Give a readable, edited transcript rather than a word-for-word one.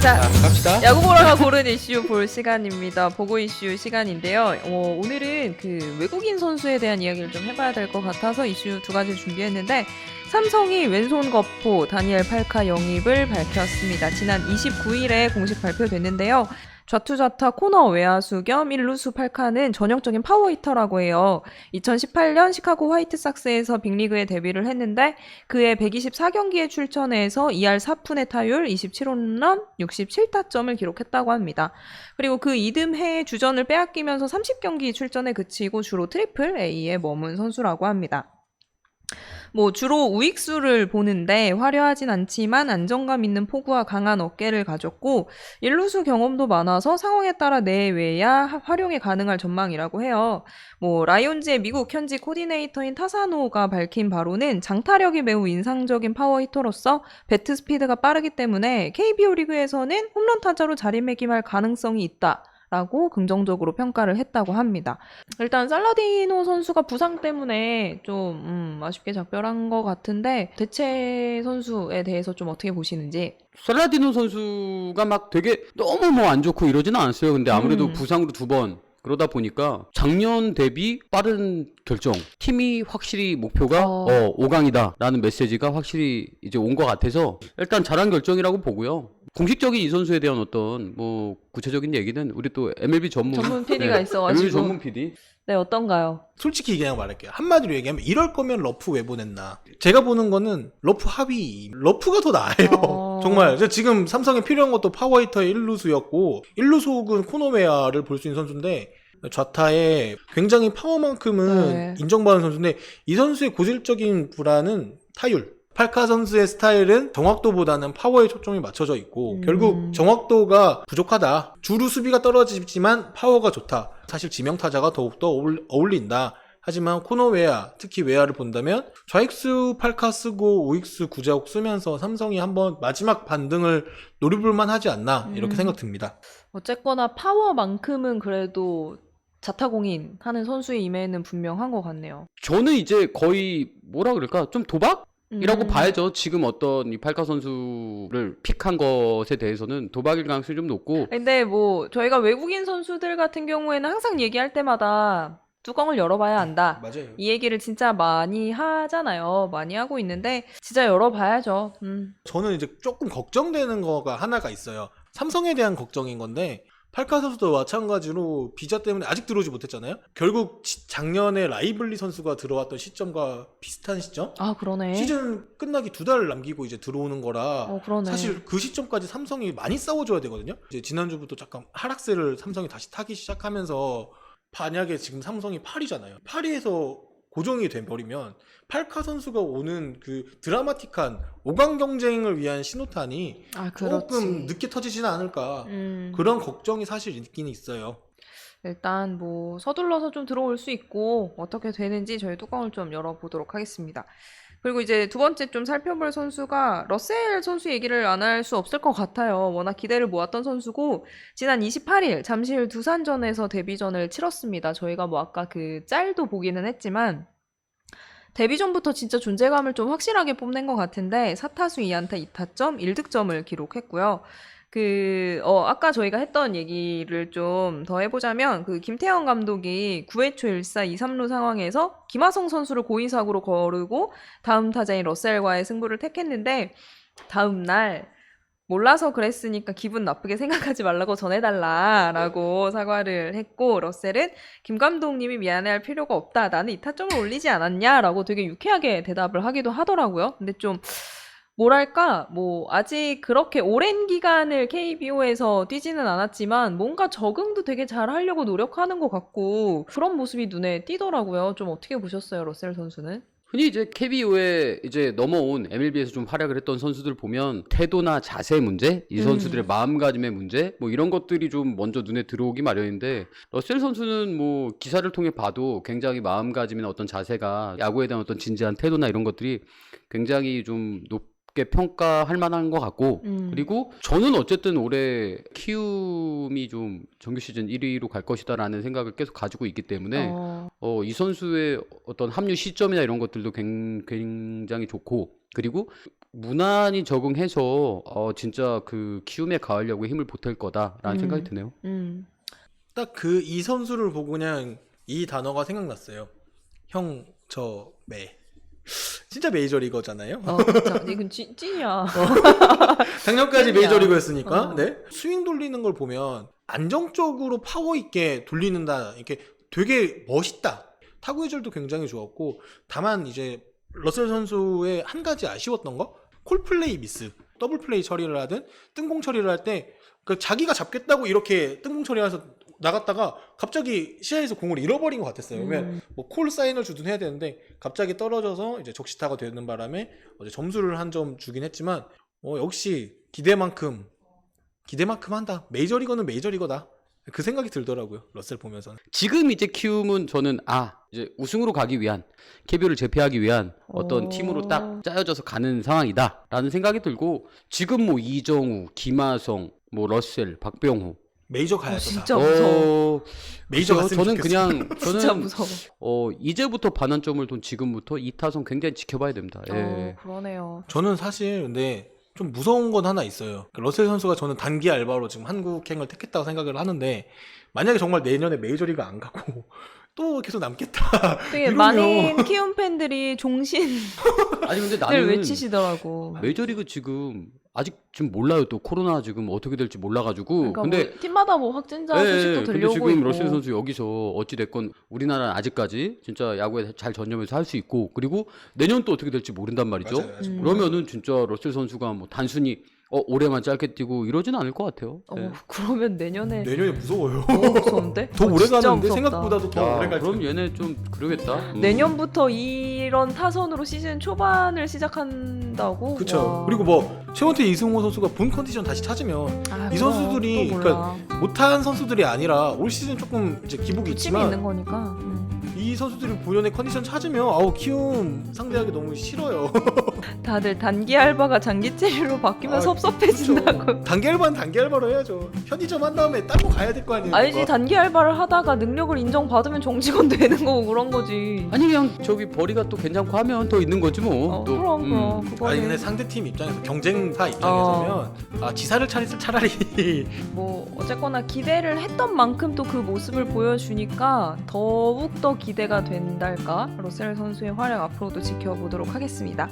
자, 갑시다. 야구 보러가 고른 이슈 볼 시간입니다. 보고 이슈 시간인데요. 오늘은 그 외국인 선수에 대한 이야기를 좀 해봐야 될 것 같아서 이슈 두 가지 준비했는데, 삼성이 왼손 거포 다니엘 팔카 영입을 밝혔습니다. 지난 29일에 공식 발표됐는데요. 좌투좌타 코너 외야수 겸 1루수 팔카는 전형적인 파워히터라고 해요. 2018년 시카고 화이트삭스에서 빅리그에 데뷔를 했는데 그해 124경기에 출전해서 2할 4푼의 타율, 27홈런, 67타점을 기록했다고 합니다. 그리고 그 이듬해 주전을 빼앗기면서 30경기 출전에 그치고 주로 트리플 A에 머문 선수라고 합니다. 주로 우익수를 보는데 화려하진 않지만 안정감 있는 포구와 강한 어깨를 가졌고 1루수 경험도 많아서 상황에 따라 내외야 활용이 가능할 전망이라고 해요. 라이온즈의 미국 현지 코디네이터인 타사노가 밝힌 바로는 장타력이 매우 인상적인 파워히터로서 배트 스피드가 빠르기 때문에 KBO 리그에서는 홈런 타자로 자리매김할 가능성이 있다 라고 긍정적으로 평가를 했다고 합니다. 일단 살라디노 선수가 부상 때문에 좀 아쉽게 작별한 것 같은데, 대체 선수에 대해서 좀 어떻게 보시는지. 살라디노 선수가 막 되게 너무 안 좋고 이러지는 않았어요. 근데 아무래도 부상으로 2번 그러다 보니까 작년 대비 빠른 결정, 팀이 확실히 목표가 5강이다 라는 메시지가 확실히 이제 온 것 같아서 일단 잘한 결정이라고 보고요. 공식적인 이 선수에 대한 어떤 구체적인 얘기는 우리 또 MLB 전문 PD가 있어가지고. MLB 전문 PD. 네, 어떤가요? 솔직히 그냥 말할게요. 한마디로 얘기하면 이럴 거면 러프 왜 보냈나. 제가 보는 거는 러프 합의. 러프가 더 나아요. 정말. 지금 삼성에 필요한 것도 파워히터의 1루수였고 1루수 혹은 코노메아를 볼 수 있는 선수인데 좌타에 굉장히 파워만큼은 인정받은 선수인데 이 선수의 고질적인 불안은 타율. 팔카 선수의 스타일은 정확도보다는 파워에 초점이 맞춰져 있고 결국 정확도가 부족하다. 주루 수비가 떨어지지만 파워가 좋다. 사실 지명타자가 더욱더 어울린다. 하지만 코너웨아, 특히 웨아를 본다면 좌익수 팔카 쓰고 우익수 구자욱 쓰면서 삼성이 한번 마지막 반등을 노려볼만 하지 않나 이렇게 생각 듭니다. 어쨌거나 파워만큼은 그래도 자타공인 하는 선수의 임해는 분명한 것 같네요. 저는 이제 거의 뭐라 그럴까? 좀 도박? 이라고 봐야죠. 지금 어떤 이 팔카 선수를 픽한 것에 대해서는 도박일 가능성이 좀 높고. 근데 저희가 외국인 선수들 같은 경우에는 항상 얘기할 때마다 뚜껑을 열어봐야 한다. 맞아요. 이 얘기를 진짜 많이 하잖아요. 많이 하고 있는데 진짜 열어봐야죠. 저는 이제 조금 걱정되는 거가 하나가 있어요. 삼성에 대한 걱정인 건데 팔카 선수도 마찬가지로 비자 때문에 아직 들어오지 못했잖아요. 결국 작년에 라이블리 선수가 들어왔던 시점과 비슷한 시점? 아, 그러네. 시즌 끝나기 2달 남기고 이제 들어오는 거라 그러네. 사실 그 시점까지 삼성이 많이 싸워줘야 되거든요. 이제 지난주부터 잠깐 하락세를 삼성이 다시 타기 시작하면서 만약에 지금 삼성이 8위잖아요. 8위에서 고정이 돼버리면 팔카 선수가 오는 그 드라마틱한 5강 경쟁을 위한 신호탄이 조금 늦게 터지지는 않을까. 그런 걱정이 사실 있긴 있어요. 일단 서둘러서 좀 들어올 수 있고 어떻게 되는지 저희 뚜껑을 좀 열어보도록 하겠습니다. 그리고 이제 두 번째 좀 살펴볼 선수가 러셀 선수 얘기를 안 할 수 없을 것 같아요. 워낙 기대를 모았던 선수고 지난 28일 잠실 두산전에서 데뷔전을 치렀습니다. 저희가 아까 그 짤도 보기는 했지만 데뷔전부터 진짜 존재감을 좀 확실하게 뽐낸 것 같은데 4타수 2안타 2타점 1득점을 기록했고요. 아까 저희가 했던 얘기를 좀 더 해보자면, 김태형 감독이 9회 초 1사 2, 3루 상황에서 김하성 선수를 고의사구로 거르고 다음 타자인 러셀과의 승부를 택했는데, 다음날 몰라서 그랬으니까 기분 나쁘게 생각하지 말라고 전해달라라고 사과를 했고, 러셀은 김 감독님이 미안해할 필요가 없다. 나는 2타점을 올리지 않았냐라고 되게 유쾌하게 대답을 하기도 하더라고요. 근데 좀 뭐랄까, 아직 그렇게 오랜 기간을 KBO에서 뛰지는 않았지만 뭔가 적응도 되게 잘 하려고 노력하는 것 같고 그런 모습이 눈에 띄더라고요. 좀 어떻게 보셨어요, 러셀 선수는? 흔히 이제 KBO에 이제 넘어온 MLB에서 좀 활약을 했던 선수들 보면 태도나 자세 문제, 이 선수들의 마음가짐의 문제, 이런 것들이 좀 먼저 눈에 들어오기 마련인데 러셀 선수는 기사를 통해 봐도 굉장히 마음가짐이나 어떤 자세가 야구에 대한 어떤 진지한 태도나 이런 것들이 굉장히 좀 높게 평가할 만한 것 같고 그리고 저는 어쨌든 올해 키움이 좀 정규 시즌 1위로 갈 것이다라는 생각을 계속 가지고 있기 때문에 이 선수의 어떤 합류 시점이나 이런 것들도 굉장히 좋고 그리고 무난히 적응해서 진짜 그 키움에 가으려고 힘을 보탤 거다라는 생각이 드네요. 딱 그 이 선수를 보고 그냥 이 단어가 생각났어요. 형 저 매. 진짜 메이저리거잖아요. 진짜 이건 찐이야. 작년까지 찐이야. 메이저리그였으니까. 네. 스윙 돌리는 걸 보면 안정적으로 파워 있게 돌리는다. 이렇게 되게 멋있다. 타구 회전도 굉장히 좋았고, 다만 이제 러셀 선수의 한 가지 아쉬웠던 거, 콜플레이 미스, 더블 플레이 처리를 하든 뜬공 처리를 할 때 그 자기가 잡겠다고 이렇게 뜬공 처리해서 나갔다가 갑자기 시야에서 공을 잃어버린 것 같았어요. 그러면 뭐 콜 사인을 주든 해야 되는데 갑자기 떨어져서 이제 적시타가 되는 바람에 어제 점수를 한 점 주긴 했지만 역시 기대만큼 한다. 메이저리거는 메이저리거다. 그 생각이 들더라고요. 러셀 보면서. 지금 이제 키움은 저는 이제 우승으로 가기 위한 KBO를 제패하기 위한 어떤 팀으로 딱 짜여져서 가는 상황이다라는 생각이 들고 지금 뭐 이정우, 김하성, 뭐 러셀, 박병호 메이저 가야죠. 진짜 무서워. 메이저 글쎄요, 갔으면 저는 좋겠어요. 진짜 무서워. 이제부터 반환점을 둔 지금부터 이 타선 굉장히 지켜봐야 됩니다. 예. 그러네요. 저는 사실 근데 좀 무서운 건 하나 있어요. 러셀 선수가 저는 단기 알바로 지금 한국행을 택했다고 생각을 하는데 만약에 정말 내년에 메이저리그 안 가고 또 계속 남겠다. 되게 이러면- 많은 키움 팬들이 종신을 아니 근데 나는 외치시더라고. 메이저리그 지금 아직 지금 몰라요. 또 코로나 지금 어떻게 될지 몰라가지고. 그러니까 근데 뭐 팀마다 뭐 확진자 소식도 근데 들려오고 지금 있고. 러셀 선수 여기서 어찌 됐건 우리나라는 아직까지 진짜 야구에 잘 전념해서 할 수 있고 그리고 내년 또 어떻게 될지 모른단 말이죠. 맞아요, 아직 그러면은 진짜 러셀 선수가 뭐 단순히 올해만 짧게 뛰고 이러진 않을 것 같아요. 예. 그러면 내년에 내년에 무서워요. 너무 무서운데? 더 오래 진짜 가는데 무섭다. 생각보다도 더 오래 갈 그럼 텐데. 얘네 좀 그러겠다. 내년부터 이런 타선으로 시즌 초반을 시작한다고? 그쵸. 와. 그리고 뭐 최원태 이승호 선수가 본 컨디션 다시 찾으면 이 선수들이 또 그러니까 몰라. 못한 선수들이 아니라 올 시즌 조금 이제 기복이 부침이 있지만 있는 거니까. 이 선수들이 본연의 컨디션 찾으면 키움 상대하기 너무 싫어요. 다들 단기 알바가 장기 체류로 바뀌면 아, 섭섭해진다고. 그렇죠. 단기 알바는 단기 알바로 해야죠. 편의점 한 다음에 딴 거 가야 될 거 아니에요. 알지, 그거. 단기 알바를 하다가 능력을 인정받으면 정직원 되는 거고 그런 거지. 아니 그냥 저기 벌이가 또 괜찮고 하면 더 있는 거지 뭐. 또. 그럼 그거는 아니 근데 상대팀 입장에서 경쟁사 입장에서면 지사를 차라리 뭐 어쨌거나 기대를 했던 만큼 또 그 모습을 보여주니까 더욱 더 기대가 된달까. 러셀 선수의 활약 앞으로도 지켜보도록 하겠습니다.